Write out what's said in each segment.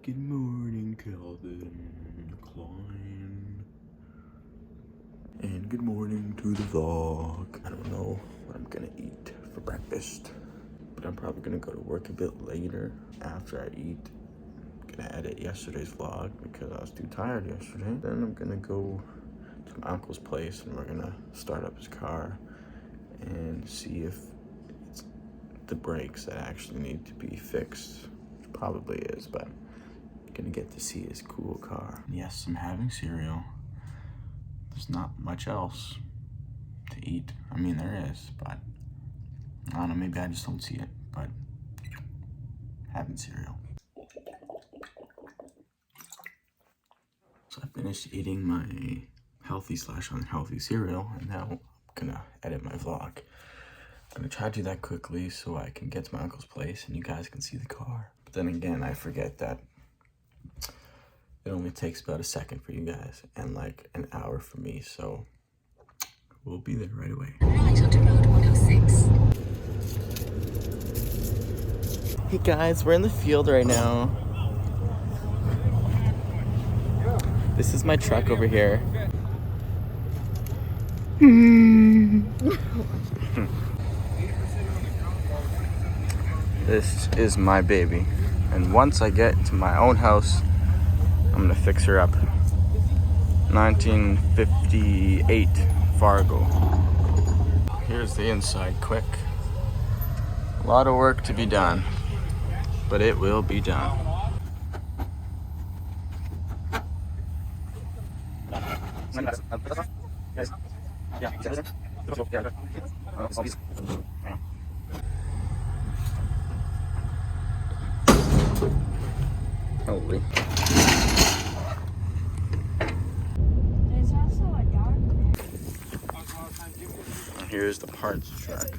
Good morning, Calvin Klein. And good morning to the vlog. I don't know what I'm gonna eat for breakfast, but I'm probably gonna go to work a bit later after I eat. I'm gonna edit yesterday's vlog because I was too tired yesterday. Then I'm gonna go to my uncle's place and we're gonna start up his car and see if it's the brakes that actually need to be fixed. Which probably is, but I'm gonna get to see his cool car. Yes, I'm having cereal. There's not much else to eat. I mean, there is, but I don't know, maybe I just don't see it, but having cereal. So I finished eating my healthy/unhealthy cereal, and now I'm gonna edit my vlog. I'm gonna try to do that quickly so I can get to my uncle's place and you guys can see the car. But then again, I forget that it only takes about a second for you guys and like an hour for me, so we'll be there right away. Right onto Road 106. Hey guys, we're in the field right now. This is my truck over here. This is my baby. And once I get to my own house, I'm gonna fix her up. 1958 Fargo. Here's the inside quick. A lot of work to be done, but it will be done. Holy. There's also a dog there. Here's the parts track.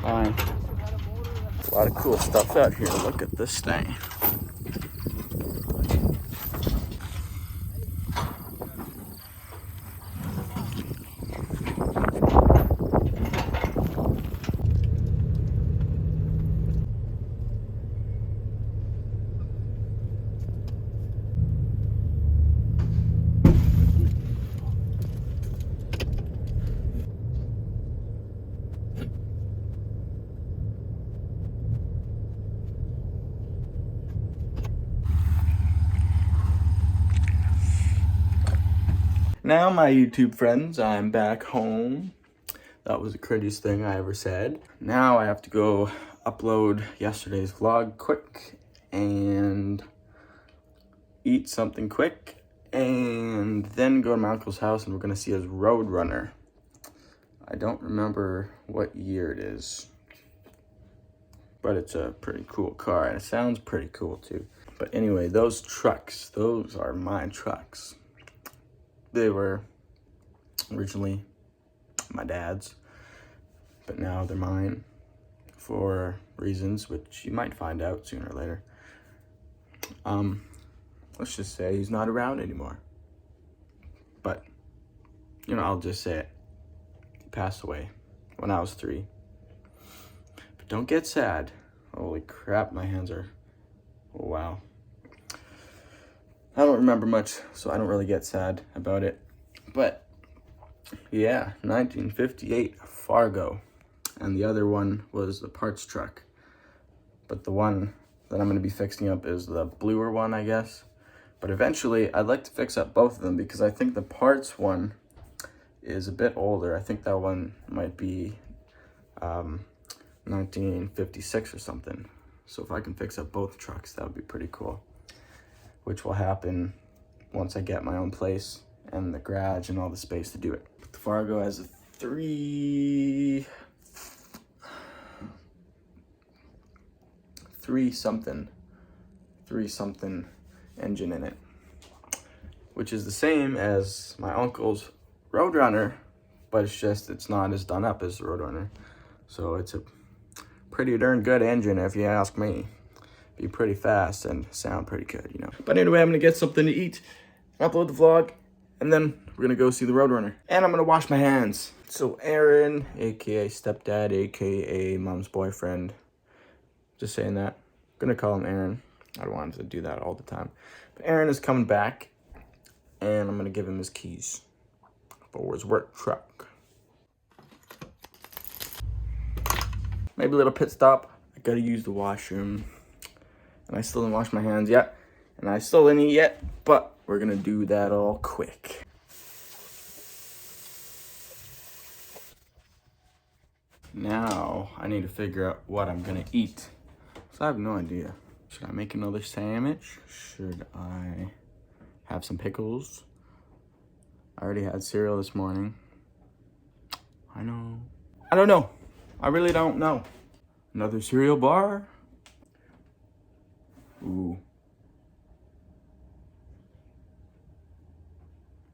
Fine. A lot of cool stuff out here. Look at this thing. Now, my YouTube friends, I'm back home. That was the craziest thing I ever said. Now I have to go upload yesterday's vlog quick and eat something quick and then go to my uncle's house and we're gonna see his Roadrunner. I don't remember what year it is, but it's a pretty cool car and it sounds pretty cool too. But anyway, those trucks, those are my trucks. They were originally my dad's, but now they're mine for reasons which you might find out sooner or later. Let's just say he's not around anymore. But, you know, I'll just say it. He passed away when I was 3. But don't get sad. Holy crap, my hands are, oh wow. I don't remember much, so I don't really get sad about it. But yeah, 1958 Fargo. And the other one was the parts truck. But the one that I'm going to be fixing up is the bluer one, I guess. But eventually, I'd like to fix up both of them because I think the parts one is a bit older. I think that one might be 1956 or something. So if I can fix up both trucks, that would be pretty cool. Which will happen once I get my own place and the garage and all the space to do it. The Fargo has a 3 3 something engine in it, which is the same as my uncle's Roadrunner, but it's not as done up as the Roadrunner. So it's a pretty darn good engine if you ask me. Be pretty fast and sound pretty good, you know. But anyway, I'm gonna get something to eat, upload the vlog, and then we're gonna go see the Roadrunner. And I'm gonna wash my hands. So Aaron, aka stepdad, aka mom's boyfriend, just saying that. I'm gonna call him Aaron. I don't want him to do that all the time. But Aaron is coming back, and I'm gonna give him his keys for his work truck. Maybe a little pit stop. I gotta use the washroom. And I still didn't wash my hands yet. And I still didn't eat yet. But we're gonna do that all quick. Now, I need to figure out what I'm gonna eat. So I have no idea. Should I make another sandwich? Should I have some pickles? I already had cereal this morning. I don't know. I really don't know. Another cereal bar? Ooh.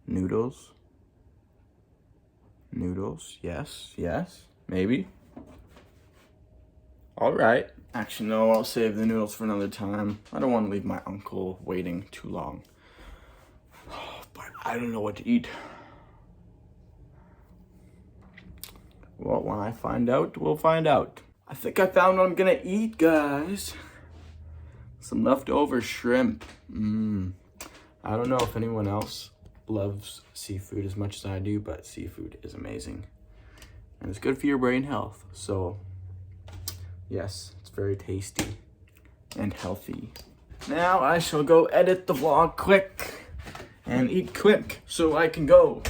Noodles? Yes, maybe. All right. Actually, no, I'll save the noodles for another time. I don't want to leave my uncle waiting too long. But I don't know what to eat. Well, when I find out, we'll find out. I think I found what I'm gonna eat, guys. Some leftover shrimp. I don't know if anyone else loves seafood as much as I do, but seafood is amazing. And it's good for your brain health. So, yes, it's very tasty and healthy. Now I shall go edit the vlog quick and eat quick so I can go.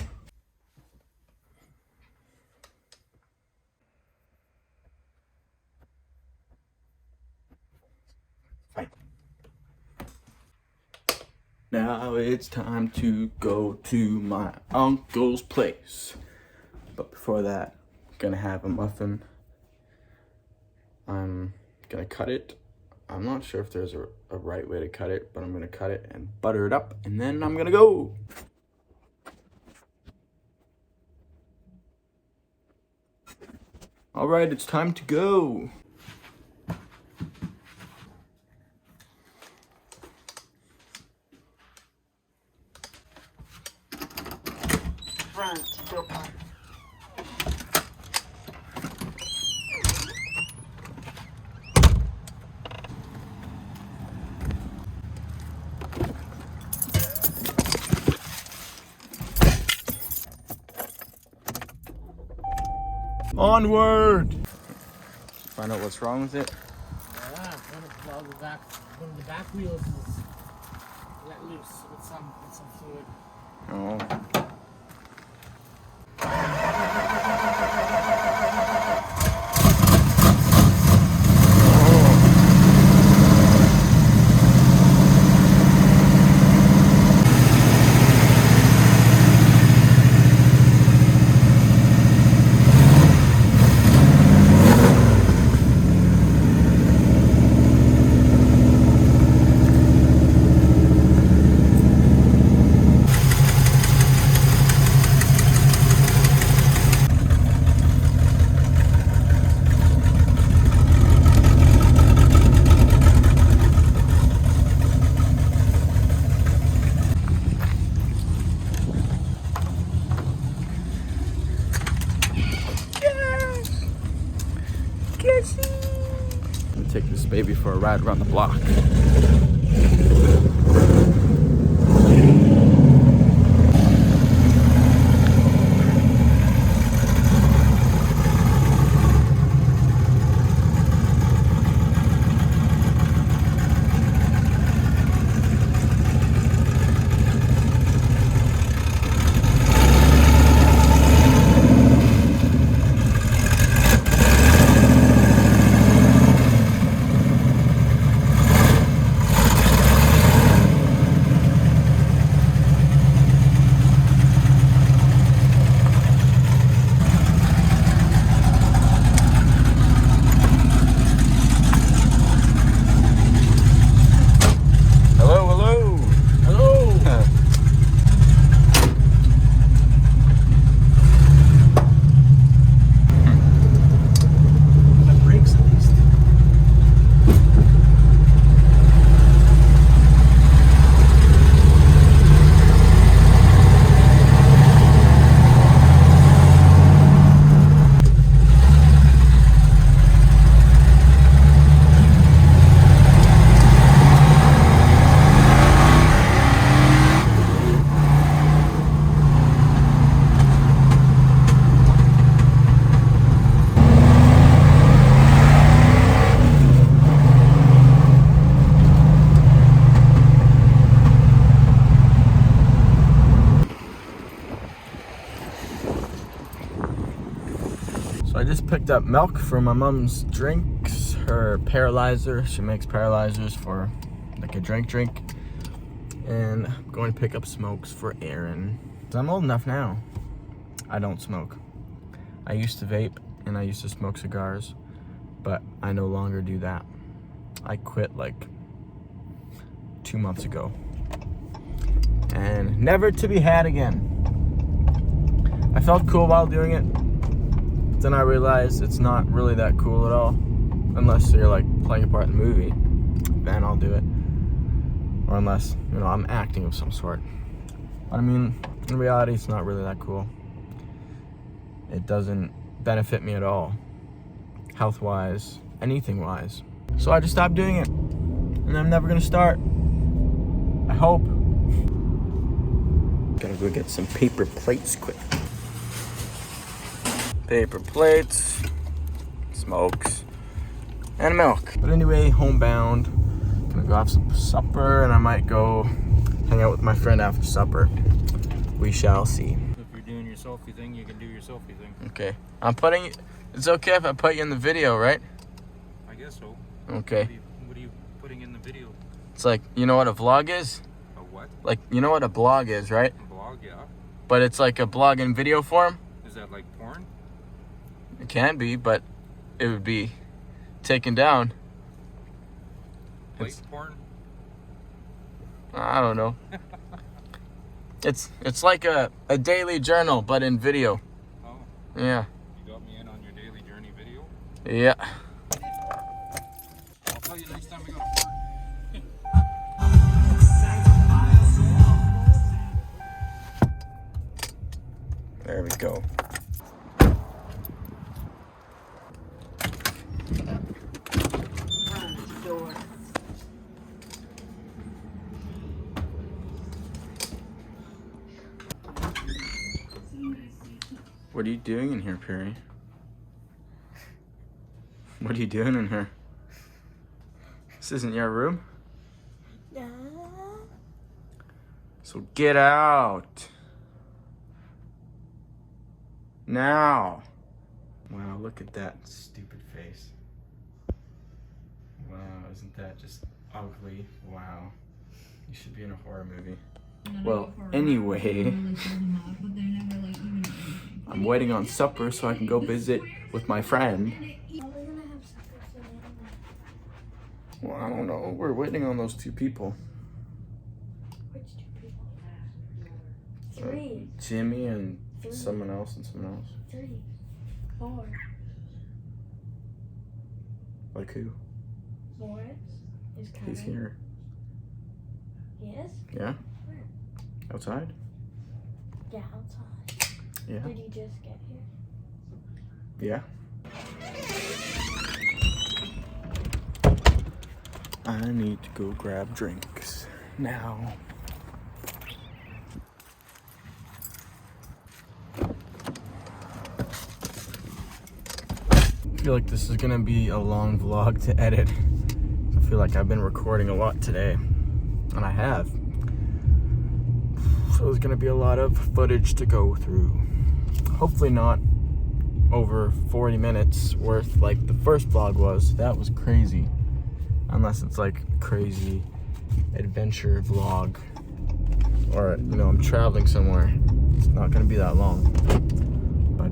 Now it's time to go to my uncle's place. But before that, I'm gonna have a muffin. I'm gonna cut it. I'm not sure if there's a right way to cut it, but I'm gonna cut it and butter it up, and then I'm gonna go. All right, it's time to go. Onward! Find out what's wrong with it. Yeah, one of the back wheels is let loose with some fluid. Oh. I'm gonna take this baby for a ride around the block. picked up milk for my mom's drinks, her paralyzer. She makes paralyzers for like a drink. And I'm going to pick up smokes for Aaron. I'm old enough now. I don't smoke. I used to vape and I used to smoke cigars, but I no longer do that. I quit like 2 months ago. And never to be had again. I felt cool while doing it. Then I realized it's not really that cool at all. Unless you're like playing a part in the movie, then I'll do it. Or unless, you know, I'm acting of some sort. But I mean, in reality, it's not really that cool. It doesn't benefit me at all. Health-wise, anything-wise. So I just stopped doing it. And I'm never gonna start. I hope. Gotta go get some paper plates quick. Paper plates, smokes, and milk. But anyway, homebound. Gonna go have some supper, and I might go hang out with my friend after supper. We shall see. If you're doing your selfie thing, you can do your selfie thing. Okay. It's okay if I put you in the video, right? I guess so. Okay. What are you putting in the video? It's like, you know what a vlog is? A what? Like, you know what a blog is, right? A blog, yeah. But it's like a blog in video form. Is that like porn? It can be, but it would be taken down. Like porn? I don't know. It's like a daily journal, but in video. Oh. Yeah. You got me in on your daily journey video? Yeah. I'll tell you next time we go to porn. There we go. What are you doing in here, Perry? What are you doing in here? This isn't your room. Yeah. So get out. Now. Wow, look at that stupid face. Wow, isn't that just ugly? Wow. You should be in a horror movie. Well, anyway, I'm waiting on supper so I can go visit with my friend. Well, I don't know. We're waiting on those two people. Which two people? Three. Jimmy and someone else and someone else. 3, 4. Like who? Lawrence is coming. He's here. He is? Yeah? Where? Outside? Yeah, outside. Yeah. Did he just get here? Yeah. I need to go grab drinks now. I feel like this is gonna be a long vlog to edit. I feel like I've been recording a lot today, and I have. So there's gonna be a lot of footage to go through. Hopefully not over 40 minutes worth like the first vlog was. That was crazy. Unless it's like a crazy adventure vlog, or you know, I'm traveling somewhere. It's not gonna be that long. But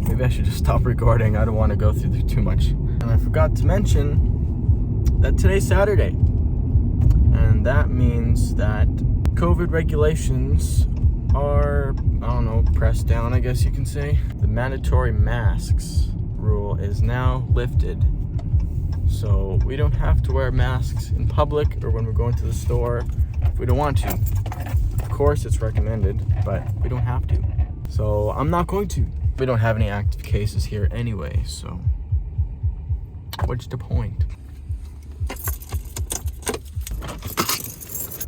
maybe I should just stop recording. I don't want to go through too much. And I forgot to mention that today's Saturday, and that means that COVID regulations are, I don't know, pressed down, I guess you can say. The mandatory masks rule is now lifted. So we don't have to wear masks in public or when we're going to the store if we don't want to. Of course, it's recommended, but we don't have to. So I'm not going to. We don't have any active cases here anyway, so what's the point?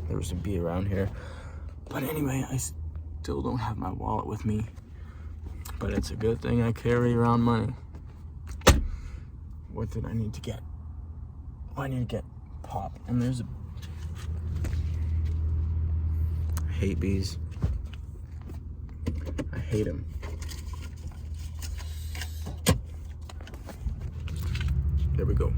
There was a bee around here. But anyway, I still don't have my wallet with me. But it's a good thing I carry around money. What did I need to get? Oh, I need to get pop. And there's a... I hate bees. I hate them. There we go.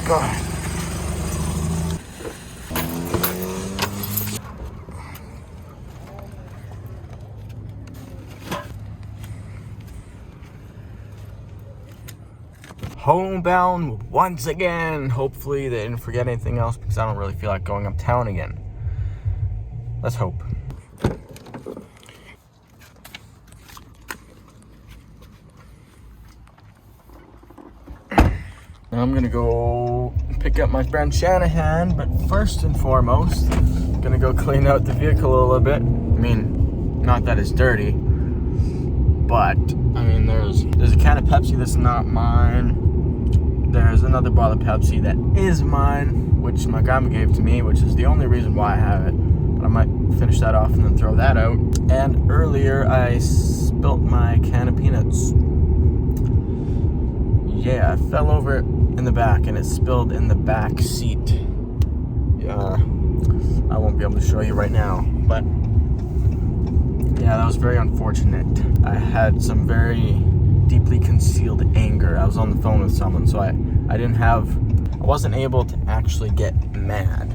God. Homebound once again. Hopefully they didn't forget anything else because I don't really feel like going uptown again. Let's hope. I'm gonna go pick up my friend Shanahan, but first and foremost, I'm gonna go clean out the vehicle a little bit. I mean, not that it's dirty, but I mean, there's a can of Pepsi that's not mine. There's another bottle of Pepsi that is mine, which my grandma gave to me, which is the only reason why I have it. But I might finish that off and then throw that out. And earlier I spilt my can of peanuts. Yeah, I fell over it in the back and it spilled in the back seat. Yeah, I won't be able to show you right now, but yeah, that was very unfortunate. I had some very deeply concealed anger. I was on the phone with someone, so I wasn't able to actually get mad.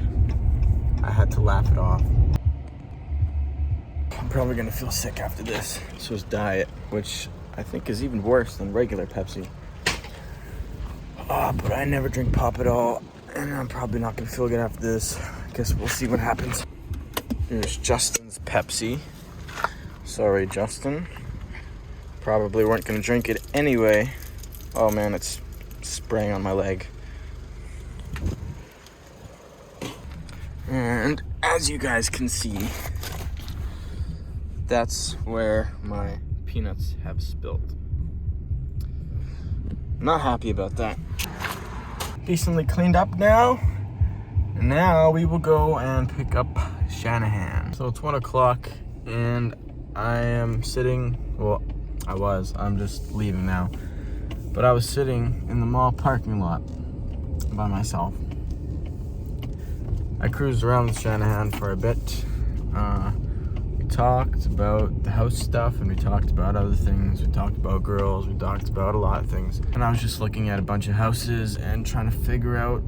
I had to laugh it off. I'm probably gonna feel sick after this. This was diet, which I think is even worse than regular Pepsi. But I never drink pop at all, and I'm probably not gonna feel good after this. I guess we'll see what happens. Here's Justin's Pepsi. Sorry, Justin. Probably weren't gonna drink it anyway. Oh man, it's spraying on my leg. And as you guys can see, that's where my peanuts have spilled. Not happy about that. Decently cleaned up now. And now we will go and pick up Shanahan. So it's 1 o'clock and I am sitting, well, I'm just leaving now. But I was sitting in the mall parking lot by myself. I cruised around with Shanahan for a bit. We talked about the house stuff and we talked about other things. We talked about girls, we talked about a lot of things. And I was just looking at a bunch of houses and trying to figure out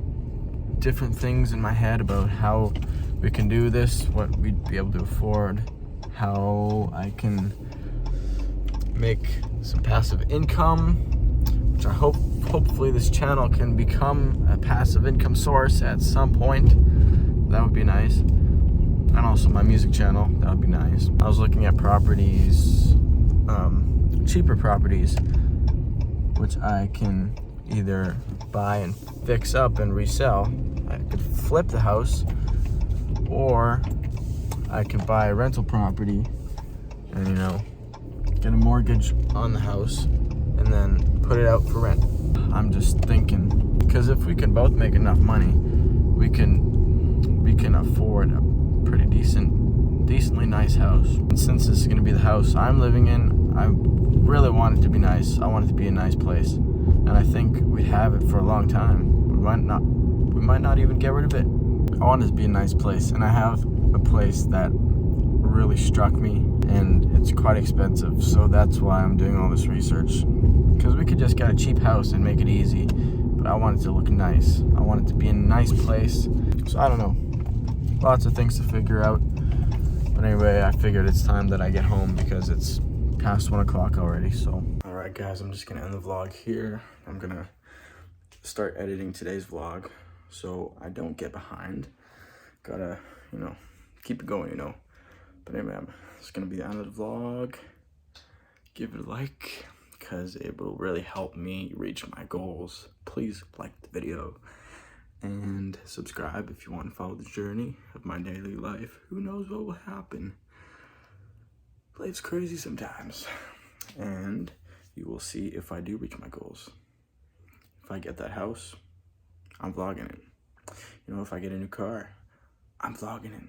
different things in my head about how we can do this, what we'd be able to afford, how I can make some passive income, which I hopefully this channel can become a passive income source at some point. That would be nice. And also my music channel, that would be nice. I was looking at properties, cheaper properties, which I can either buy and fix up and resell. I could flip the house, or I can buy a rental property and, you know, get a mortgage on the house and then put it out for rent. I'm just thinking, because if we can both make enough money, we can afford a pretty decently nice house. And since this is going to be the house I'm living in, I really want it to be nice. I want it to be a nice place, and I think we'd have it for a long time. We might not even get rid of it. I want it to be a nice place, and I have a place that really struck me, and it's quite expensive, so that's why I'm doing all this research, because we could just get a cheap house and make it easy, but I want it to look nice. I want it to be in a nice place. So I don't know, lots of things to figure out. But anyway, I figured it's time that I get home because it's past 1 o'clock already. So alright guys, I'm just gonna end the vlog here. I'm gonna start editing today's vlog so I don't get behind. Gotta, you know, keep it going, you know. But anyway, it's gonna be the end of the vlog. Give it a like, because it will really help me reach my goals. Please like the video and subscribe if you want to follow the journey of my daily life. Who knows what will happen? life's crazy sometimes. And you will see if I do reach my goals. If I get that house, I'm vlogging it. You know, if I get a new car, I'm vlogging it.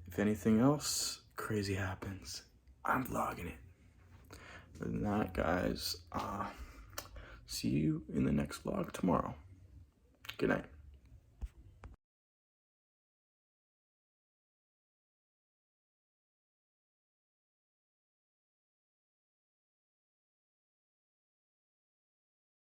If anything else crazy happens, I'm vlogging it. Other than that, guys, see you in the next vlog tomorrow. Good night.